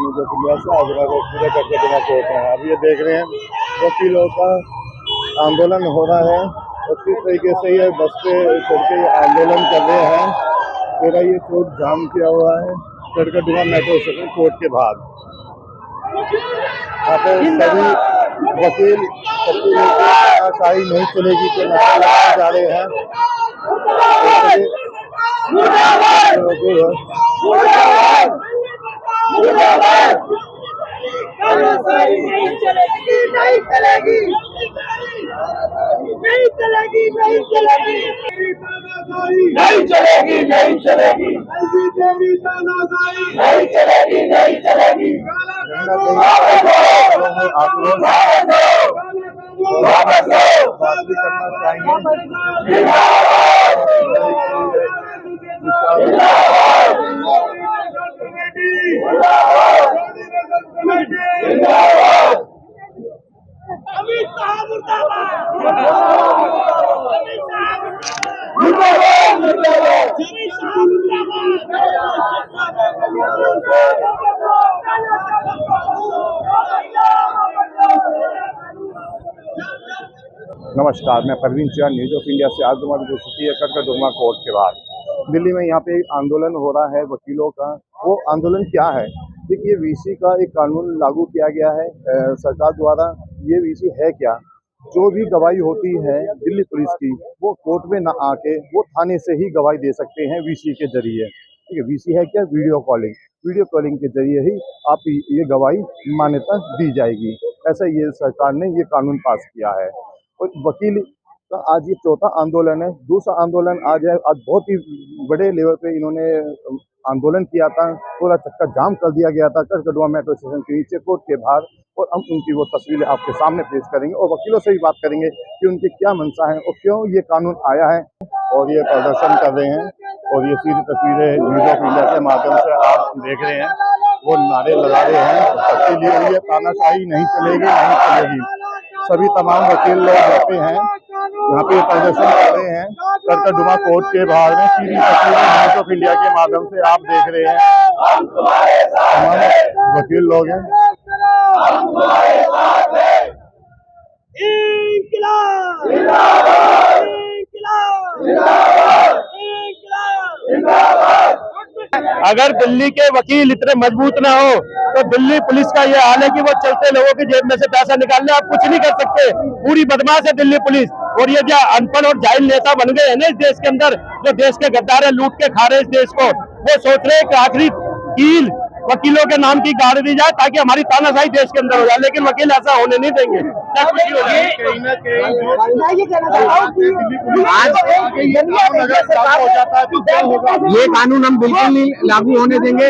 News of India से आज पूरे करके बिना कोर्ट हैं। अब ये देख रहे हैं वकीलों का आंदोलन हो रहा है और किस तरीके से ये बस पे चढ़ के आंदोलन कर रहे हैं। पूरा ये कोर्ट जाम किया हुआ है कड़कड़डुमा मेट्रो स्टेशन कोर्ट के बाहर। यहाँ पे सभी वकील तानाशाही नहीं चलेगी के नारे लगाए जा रहे हैं। नहीं चलेगी, नहीं चलेगी, नहीं चलेगी, नहीं चलेगी, नहीं चलेगी, नहीं चलेगी, नहीं चलेगी, नहीं चलेगी। अमित शाह मुर्दाबाद, अमित शाह मुर्दाबाद, अमित शाह नमस्कार, मैं Parveen Chauhan news of India से आज हमारी जो स्थिति है कड़कड़डुमा कोर्ट के बाद दिल्ली में यहाँ पे आंदोलन हो रहा है वकीलों का। वो आंदोलन क्या है? देखिए, वीसी का एक कानून लागू किया गया है सरकार द्वारा। ये वीसी है क्या? जो भी गवाही होती है दिल्ली पुलिस की वो कोर्ट में ना आके वो थाने से ही गवाही दे सकते हैं वीसी के जरिए। ठीक है, वीसी है क्या? वीडियो कॉलिंग के जरिए ही आप ये गवाही मान्यता दी जाएगी। ऐसा ये सरकार ने ये कानून पास किया है। और वकील का आज ये चौथा आंदोलन है। दूसरा आंदोलन आज है। आज बहुत ही बड़े लेवल पे इन्होंने आंदोलन किया था। पूरा चक्का जाम कर दिया गया था कड़कड़डुमा मेट्रो स्टेशन के नीचे कोर्ट के बाहर। और हम उनकी वो तस्वीरें आपके सामने पेश करेंगे और वकीलों से भी बात करेंगे कि उनकी क्या मंशा है और क्यों ये कानून आया है। और ये प्रदर्शन कर रहे हैं और ये सीधी तस्वीरें न्यूज ऑफ इंडिया के माध्यम से आप देख रहे हैं। वो नारे लगा रहे हैं सबके लिए ये तानाशाही नहीं चलेगी, नहीं चलेगी। सभी तमाम वकील लोग बैठे हैं यहाँ पे प्रदर्शन कर रहे हैं कड़कड़डुमा कोर्ट के बाहर में। सीधी तस्वीरें न्यूज ऑफ इंडिया के माध्यम से आप देख रहे हैं। तमाम वकील लोग हैं। इंकलाब, इंकलाब, इंकलाब, इंकलाब। अगर दिल्ली के वकील इतने मजबूत ना हो तो दिल्ली पुलिस का ये हाल है कि वो चलते लोगों की जेब में से पैसा निकालने आप कुछ नहीं कर सकते। पूरी बदमाश है दिल्ली पुलिस। और ये जो अनपढ़ और जाहिल नेता बन गए हैं ना इस देश के अंदर, जो देश के गद्दार है, लूट के खा रहे इस देश को, वो सोच रहे हैं कि आखिरी कील वकीलों के नाम की गाड़ दी जाए ताकि हमारी तानाशाही देश के अंदर हो जाए। लेकिन वकील ऐसा होने नहीं देंगे। क्या खुशी हो रही है? ये कानून हम बिल्कुल नहीं लागू होने देंगे।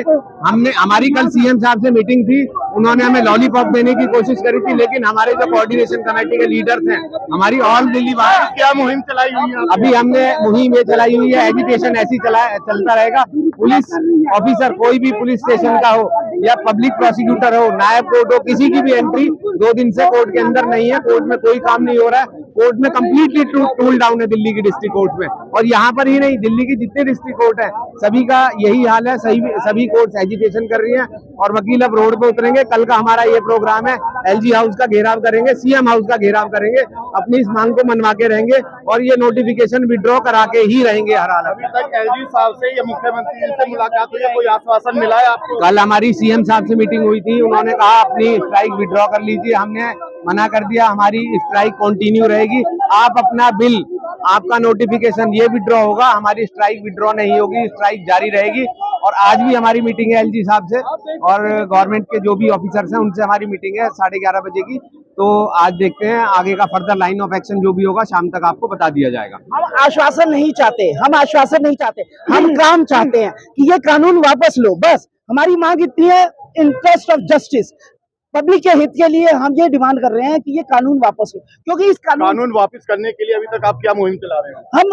हमारी कल सीएम साहब से मीटिंग थी, उन्होंने हमें लॉलीपॉप देने की कोशिश करी थी, लेकिन हमारे जो कोऑर्डिनेशन कमेटी के लीडर्स हैं, हमारी ऑल दिल्ली बाहर क्या मुहिम चलाई हुई है? अभी हमने मुहिम ये चलाई हुई है, एजुकेशन ऐसी चलता रहेगा। पुलिस ऑफिसर कोई भी पुलिस स्टेशन का हो या पब्लिक प्रोसिक्यूटर हो, नायब कोर्ट हो, किसी की भी एंट्री 2 दिन से कोर्ट के अंदर नहीं है। कोर्ट में कोई काम नहीं हो रहा है। कोर्ट में कम्प्लीटली टूल डाउन है दिल्ली की डिस्ट्रिक्ट कोर्ट में। और यहाँ पर ही नहीं, दिल्ली की जितने डिस्ट्रिक्ट कोर्ट है सभी का यही हाल है। सभी कोर्ट एजिटेशन कर रही है और वकील अब रोड पे उतरेंगे। कल का हमारा ये प्रोग्राम है, एलजी हाउस का घेराव करेंगे, सीएम हाउस का घेराव करेंगे, अपनी इस मांग को मनवा के रहेंगे और ये नोटिफिकेशन विड्रॉ करा के ही रहेंगे हर हालत में। अभी तक एलजी साहब से या मुख्यमंत्री से मुलाकात हुई है? कोई आश्वासन मिला है आपको? कल हमारी सीएम साहब से मीटिंग हुई थी, उन्होंने कहा अपनी स्ट्राइक विड्रॉ कर लीजिए। हमने मना कर दिया, हमारी स्ट्राइक कंटिन्यू रहेगी। आप अपना बिल, आपका नोटिफिकेशन ये विड्रॉ होगा, हमारी स्ट्राइक विड्रॉ नहीं होगी, स्ट्राइक जारी रहेगी। और आज भी हमारी मीटिंग है एलजी साहब से और गवर्नमेंट के जो भी ऑफिसर्स हैं उनसे हमारी मीटिंग है 11:30 बजे की। तो आज देखते हैं आगे का फर्दर लाइन ऑफ एक्शन जो भी होगा शाम तक आपको बता दिया जाएगा। हम आश्वासन नहीं चाहते, हम काम चाहते हैं कि ये कानून वापस लो। बस हमारी मांग इतनी है, इंटरेस्ट ऑफ जस्टिस, पब्लिक के हित के लिए हम ये डिमांड कर रहे हैं कि ये कानून वापस लो। क्योंकि इस कानून वापस करने के लिए अभी तक आप क्या मुहिम चला रहे हैं? हम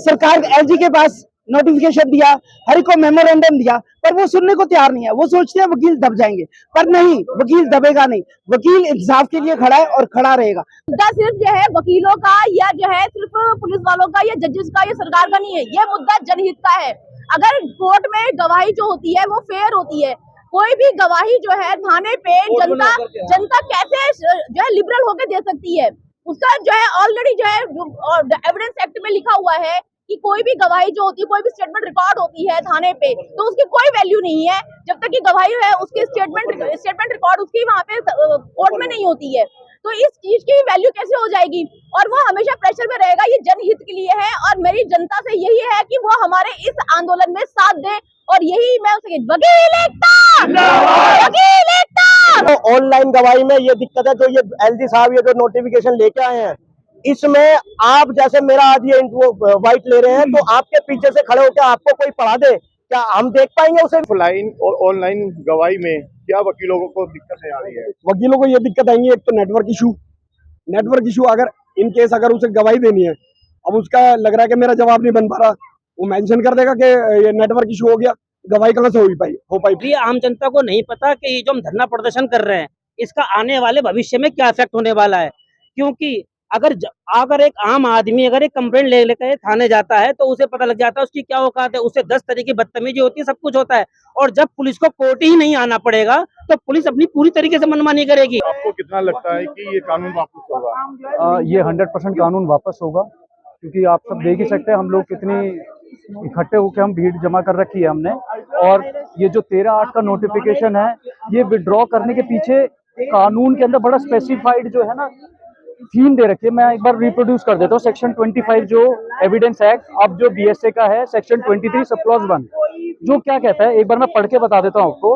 सरकार एलजी के पास नोटिफिकेशन दिया, हर को मेमोरेंडम दिया, पर वो सुनने को तैयार नहीं है। वो सोचते हैं वकील दब जाएंगे, पर नहीं, वकील दबेगा नहीं। वकील इंसाफ के लिए खड़ा है और खड़ा रहेगा। मुद्दा सिर्फ जो है वकीलों का या जो है सिर्फ पुलिस वालों का या जजेस का या सरकार का नहीं है, ये मुद्दा जनहित का है। अगर कोर्ट में गवाही जो होती है वो फेयर होती है, कोई भी गवाही जो है थाने पे जनता कैसे जो है लिबरल होकर दे सकती है। उसका जो है ऑलरेडी जो है एविडेंस एक्ट में लिखा हुआ है कि कोई भी गवाही जो होती है, कोई भी स्टेटमेंट रिकॉर्ड होती है थाने पे, तो उसकी कोई वैल्यू नहीं है जब तक कि गवाही है उसकी स्टेटमेंट रिकॉर्ड उसकी वहाँ पे कोर्ट में नहीं होती है। तो इस चीज की वैल्यू कैसे हो जाएगी, और वो हमेशा प्रेशर में रहेगा। ये जनहित के लिए है और मेरी जनता से यही है कि वो हमारे इस आंदोलन में साथ दे, और यही मैं उसे वकील एकता, वकील एकता। तो ऑनलाइन गवाही में ये दिक्कत है, जो ये एलजी साहब ये जो नोटिफिकेशन लेके आए हैं, इसमें आप जैसे मेरा आज ये वाइट ले रहे हैं, तो आपके पीछे से खड़े होकर आपको कोई पढ़ा दे, क्या हम देख पाएंगे उसे? ऑफलाइन और ऑनलाइन गवाही में क्या वकीलों को दिक्कतें आ रही है? वकीलों को ये दिक्कत आएंगी, एक तो नेटवर्क इशू अगर इन केस अगर उसे गवाही देनी है, अब उसका लग रहा है कि मेरा जवाब नहीं बन पा रहा, वो मेंशन कर देगा कि ये नेटवर्क इशू हो गया, गवाही कहाँ से हो पाई। ये आम जनता को नहीं पता कि ये जो हम धरना प्रदर्शन कर रहे हैं इसका आने वाले भविष्य में क्या इफेक्ट होने वाला है। क्योंकि अगर एक आम आदमी अगर एक कंप्लेंट ले लेकर थाने जाता है तो उसे पता लग जाता है उसकी क्या औकात है, उससे 10 तरह की बदतमीजी होती है, सब कुछ होता है। और जब पुलिस को कोर्ट ही नहीं आना पड़ेगा तो पुलिस अपनी पूरी तरीके से मनमानी करेगी। आपको कितना लगता है कि ये कानून वापस होगा? ये 100% कानून वापस होगा, क्योंकि आप सब देख ही सकते हैं हम लोग कितनी इकट्ठे होकर हम भीड़ जमा कर रखी है हमने। और ये जो 13/8 का नोटिफिकेशन है, ये विड्रॉ करने के पीछे कानून के अंदर बड़ा स्पेसिफाइड जो है ना थीम दे रखी है। मैं एक बार रिप्रोड्यूस कर देता हूँ। सेक्शन 25 जो एविडेंस एक्ट, अब जो बीएसए का है सेक्शन 23 सब क्लॉज 1 जो क्या कहता है, एक बार मैं पढ़ के बता देता हूँ आपको।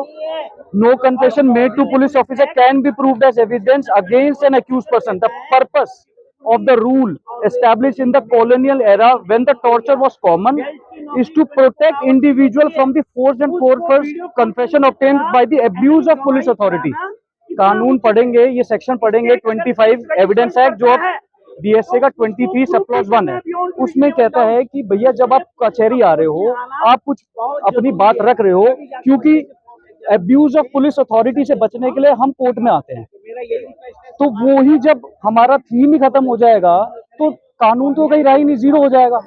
No confession made to police officer can be proved as evidence against an accused person. The purpose of the rule established in the colonial era when the torture was common is to protect individual from the forced and coerced confession obtained by the abuse of police authority। कानून पढ़ेंगे, ये section पढ़ेंगे 25 evidence act जो अब BSA का 23 sub clause 1 है, उसमें कहता है कि भैया जब आप कचहरी आ रहे हो, आप कुछ अपनी बात रख रहे हो, क्योंकि एब्यूज ऑफ पुलिस अथॉरिटी से बचने के लिए हम कोर्ट में आते हैं। तो वो ही जब हमारा थीम ही खत्म हो जाएगा तो कानून तो कहीं रहा ही नहीं, जीरो हो जाएगा।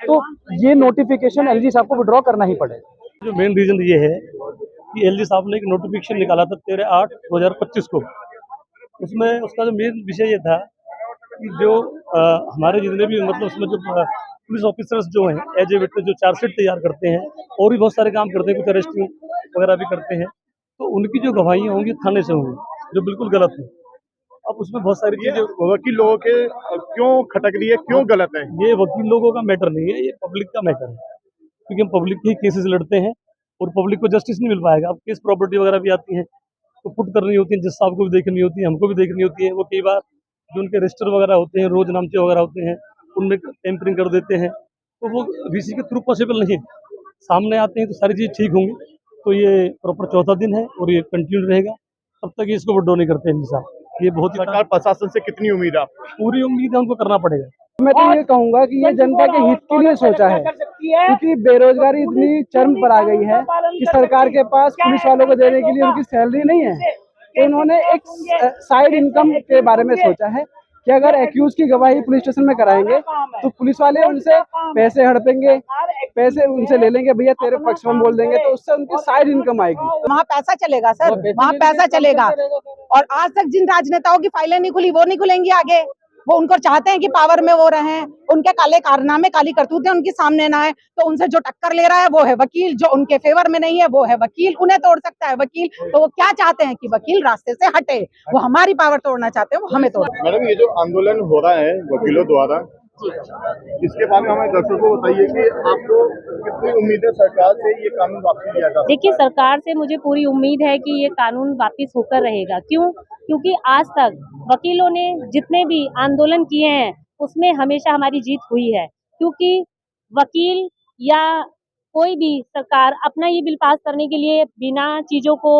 तो ये नोटिफिकेशन एलजी साहब को विड्रॉ करना ही पड़ेगा। जो मेन रीजन ये है कि एलजी साहब ने एक नोटिफिकेशन निकाला था 13/8/2025 को। उसमें उसका जो मेन विषय ये था कि जो हमारे जितने भी मतलब उसमें जो पुलिस ऑफिसर्स जो हैं एज ए विटनेस जो चार्जशीट तैयार करते हैं और भी बहुत सारे काम करते हैं, कुछ अरेस्टिंग वगैरह भी करते हैं, तो उनकी जो गवाहियाँ होंगी थाने से होंगी, जो बिल्कुल गलत है। अब उसमें बहुत सारी चीजें वकील लोगों के क्यों खटक रही है, क्यों गलत है? ये वकील लोगों का मैटर नहीं है, ये पब्लिक का मैटर है, क्योंकि हम पब्लिक के ही केसेस लड़ते हैं और पब्लिक को जस्टिस नहीं मिल पाएगा। अब केस प्रॉपर्टी वगैरह भी आती है तो पुट करनी होती है, जज साहब को भी देखनी होती है, हमको भी देखनी होती है। वो कई बार जो उनके रजिस्टर वगैरह होते हैं, रोज नामचे वगैरह होते हैं, उनमें टेम्परिंग कर देते हैं, तो वो वीसी के थ्रू पॉसिबल नहीं है। सामने आते हैं तो सारी चीज़ ठीक होंगी। तो ये प्रॉपर 14 दिन है और ये कंटिन्यू रहेगा, तब तक इसको विड्रॉ नहीं करते हैं साहब। ये बहुत ही सरकार प्रशासन से कितनी उम्मीद है आपको? पूरी उम्मीद है, उनको करना पड़ेगा। मैं तो ये कहूंगा कि ये जनता के हित के लिए सोचा है, क्योंकि बेरोजगारी इतनी चरम पर आ गई है कि सरकार के पास पुलिस वालों को देने के लिए उनकी सैलरी नहीं है। तो उन्होंने एक साइड इनकम के बारे में सोचा है कि अगर एक्यूज की गवाही पुलिस स्टेशन में कराएंगे तो पुलिस वाले उनसे पैसे हड़पेंगे, पैसे उनसे ले लेंगे, भैया तेरे पक्ष में बोल देंगे, तो उससे उनकी साइड इनकम आएगी। वहाँ पैसा चलेगा सर, वहाँ पैसा चलेगा। और आज तक जिन राजनेताओं की फाइलें नहीं खुली वो नहीं खुलेंगी आगे। वो उनको चाहते हैं कि पावर में वो रहें, उनके काले कारनामे काली करतूतें उनके सामने ना आए, तो उनसे जो टक्कर ले रहा है वो है वकील, जो उनके फेवर में नहीं है वो है वकील। उन्हें तोड़ सकता है वकील, तो वो क्या चाहते हैं कि वकील रास्ते से हटे, वो हमारी पावर तोड़ना चाहते हैं, वो हमें तोड़। मैडम, ये जो आंदोलन हो रहा है वकीलों द्वारा, इसके बारे में हमें दर्शकों को बताइए कि आपको कितनी उम्मीद है सरकार से ये कानून वापस लिया जाए? देखिए, सरकार से मुझे पूरी उम्मीद है कि ये कानून वापस होकर रहेगा। क्यों? क्योंकि आज तक वकीलों ने जितने भी आंदोलन किए हैं उसमें हमेशा हमारी जीत हुई है। क्योंकि वकील या कोई भी सरकार अपना ये बिल पास करने के लिए बिना चीज़ों को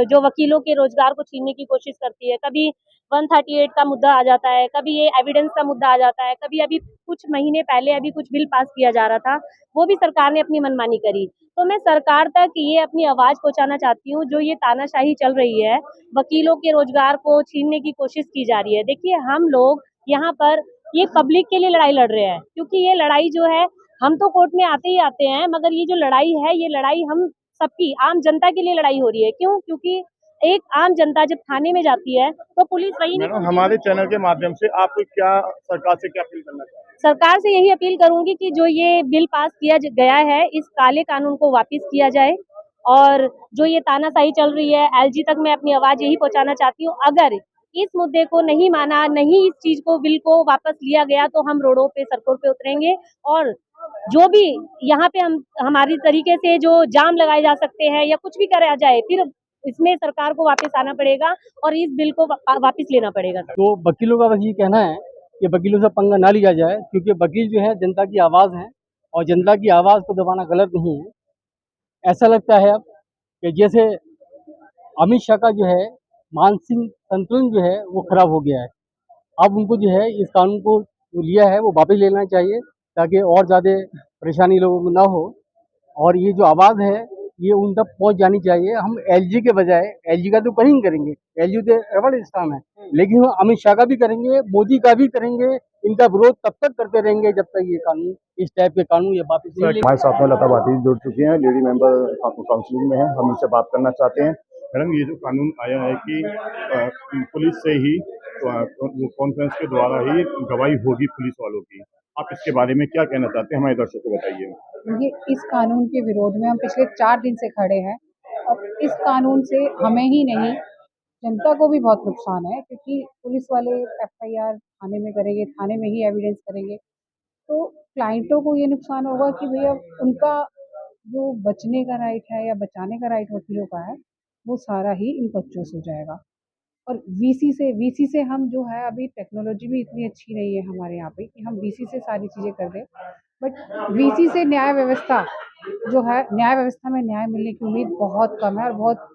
जो वकीलों के रोजगार को छीनने की कोशिश करती है। कभी 138 का मुद्दा आ जाता है, कभी ये एविडेंस का मुद्दा आ जाता है, कभी अभी कुछ महीने पहले अभी कुछ बिल पास किया जा रहा था, वो भी सरकार ने अपनी मनमानी करी। तो मैं सरकार तक ये अपनी आवाज़ पहुंचाना चाहती हूँ, जो ये तानाशाही चल रही है, वकीलों के रोजगार को छीनने की कोशिश की जा रही है। देखिए, हम लोग यहाँ पर ये पब्लिक के लिए लड़ाई लड़ रहे हैं, क्योंकि ये लड़ाई जो है, हम तो कोर्ट में आते ही आते हैं, मगर ये जो लड़ाई है, ये लड़ाई हम सबकी आम जनता के लिए लड़ाई हो रही है। क्यों? क्योंकि एक आम जनता जब थाने में जाती है तो पुलिस वही नहीं मैडम, सुनती। हमारे चैनल के माध्यम से आप क्या सरकार से क्या अपील करना चाहते हैं? सरकार से यही अपील करूंगी कि जो ये बिल पास किया गया है, इस काले कानून को वापस किया जाए, और जो ये तानाशाही चल रही है, एलजी तक मैं अपनी आवाज यही पहुंचाना चाहती हूँ। अगर इस मुद्दे को नहीं माना, नहीं इस चीज को, बिल को वापस लिया गया, तो हम रोडों पे, सड़कों पे उतरेंगे, और जो भी यहाँ पे हमारी तरीके से जो जाम लगाए जा सकते हैं या कुछ भी करा जाए, फिर इसमें सरकार को वापस आना पड़ेगा और इस बिल को वापस लेना पड़ेगा। तो वकीलों का बस ये कहना है कि वकीलों से पंगा ना लिया जाए, क्योंकि वकील जो है जनता की आवाज़ है और जनता की आवाज़ को दबाना गलत नहीं है। ऐसा लगता है अब कि जैसे अमित शाह का जो है मानसिक संतुलन जो है वो खराब हो गया है। अब उनको जो है इस कानून को जो लिया है वो वापस लेना चाहिए, ताकि और ज़्यादा परेशानी लोगों को ना हो, और ये जो आवाज़ है ये उन तक पहुँच जानी चाहिए। हम एलजी के बजाय, एलजी का तो कहीं नहीं करेंगे, एलजी तो एवं स्थान है, लेकिन हम अमित शाह का भी करेंगे, मोदी का भी करेंगे। इनका विरोध तब तक करते रहेंगे जब तक ये कानून, इस टाइप के कानून ये वापस नहीं लेंगे। हमारे साथ में लता भाटी जुड़ चुकी हैं, लेडी मेंबर काउंसिलिंग में है, हम इनसे बात करना चाहते हैं। मैडम, ये जो कानून आया है कि पुलिस से ही कॉन्फ्रेंस के द्वारा ही गवाही होगी पुलिस वालों की, आप इसके बारे में क्या कहना चाहते हैं? हमारे दर्शकों को बताइए। ये इस कानून के विरोध में हम पिछले 4 दिन से खड़े हैं, और इस कानून से हमें ही नहीं, जनता को भी बहुत नुकसान है, क्योंकि पुलिस वाले एफआईआर थाने में करेंगे, थाने में ही एविडेंस करेंगे, तो क्लाइंटों को ये नुकसान होगा कि भैया उनका जो बचने का राइट है या बचाने का राइट वकीलों का है, वो सारा ही इन बच्चों से हो जाएगा। और वीसी से हम जो है, अभी टेक्नोलॉजी भी इतनी अच्छी नहीं है हमारे यहाँ पे कि हम वीसी से सारी चीज़ें कर दें, बट वीसी से न्याय व्यवस्था जो है, न्याय व्यवस्था में न्याय मिलने की उम्मीद बहुत कम है, और बहुत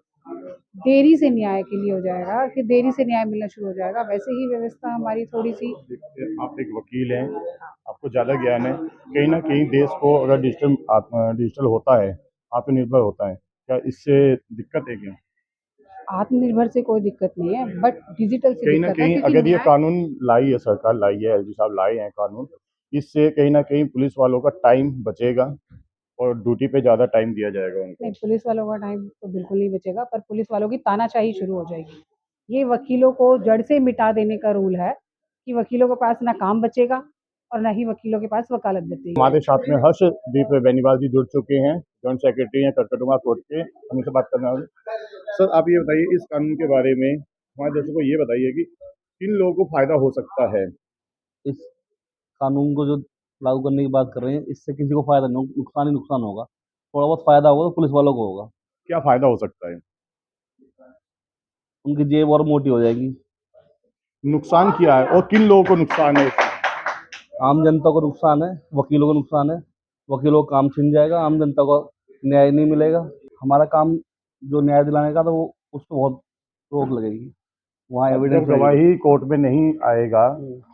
देरी से न्याय के लिए हो जाएगा, कि देरी से न्याय मिलना शुरू हो जाएगा। वैसे ही व्यवस्था हमारी थोड़ी सी, आप एक वकील हैं, आपको ज़्यादा ज्ञान है, कहीं ना कहीं देश को अगर डिजिटल होता है, आत्मनिर्भर होता है, क्या इससे दिक्कत है क्या? आत्मनिर्भर से कोई दिक्कत नहीं है, बट डिजिटल से कहीं ना दिक्कत है, कहीं क्योंकि अगर ये न्याय- कानून लाई है, सरकार लाई है, एलजी साहब लाए हैं कानून, इससे कहीं ना कहीं पुलिस वालों का टाइम बचेगा और ड्यूटी पे ज़्यादा टाइम दिया जाएगा उनको। नहीं, पुलिस वालों का टाइम तो बिल्कुल नहीं बचेगा, पर पुलिस वालों की तानाशाही शुरू हो जाएगी। ये वकीलों को जड़ से मिटा देने का रूल है, कि वकीलों के पास ना काम बचेगा और ना ही वकीलों के पास वकालत बचेगी। हमारे साथ में हर्षदीप बेनीवाल जी जुड़ चुके हैं, जॉइंट सेक्रेटरी हैं कड़कड़डुमा कोर्ट के, हम इनसे बात करना होगी। सर, आप ये बताइए, इस कानून के बारे में हमारे दर्शकों को ये बताइए कि किन लोगों को फायदा हो सकता है? इस कानून को जो लागू करने की बात कर रहे हैं, इससे किसी को फायदा नहीं, नुकसान ही नुकसान होगा। थोड़ा बहुत फायदा होगा तो पुलिस वालों को होगा। क्या फायदा हो सकता है? उनकी जेब और मोटी हो जाएगी। नुकसान क्या है और किन लोगों को नुकसान है? आम जनता को नुकसान है, वकीलों को नुकसान है, वकीलों का काम छिन जाएगा, आम जनता को न्याय नहीं मिलेगा। हमारा काम जो न्याय दिलाने का, तो वो उस पर बहुत रोक लगेगी। वहाँ एविडेंस गवाही कोर्ट में नहीं आएगा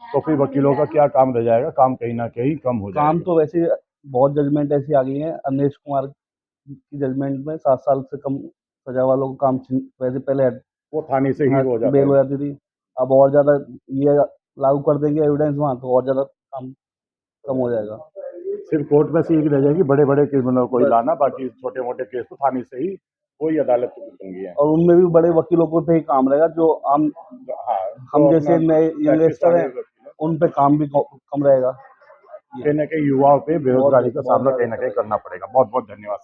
तो फिर वकीलों का क्या काम रह जाएगा? काम कहीं ना कहीं कम हो जाएगा। काम तो वैसे बहुत जजमेंट ऐसी आ गई है, अमरीश कुमार की जजमेंट में 7 साल से कम सजा वालों को काम वैसे पहले वो थाने से ही हो जाता बेल हो है। जाती थी। अब और ज़्यादा ये लागू कर देंगे एविडेंस वहाँ, तो और ज़्यादा काम कम हो जाएगा। सिर्फ कोर्ट में से ही रह जाएगी, बड़े बड़े क्रिमिनल को ही लाना, बाकी छोटे मोटे केस तो थाने से ही कोई अदालत की होंगी है। और उनमें भी बड़े वकीलों को पे ही काम रहेगा, जो आम हम जैसे नए यंगस्टर हैं, उन पे काम भी कम रहेगा। कहीं ना कहीं युवाओं पे बेरोजगारी का सामना कहीं ना कहीं करना पड़ेगा। बहुत बहुत धन्यवाद।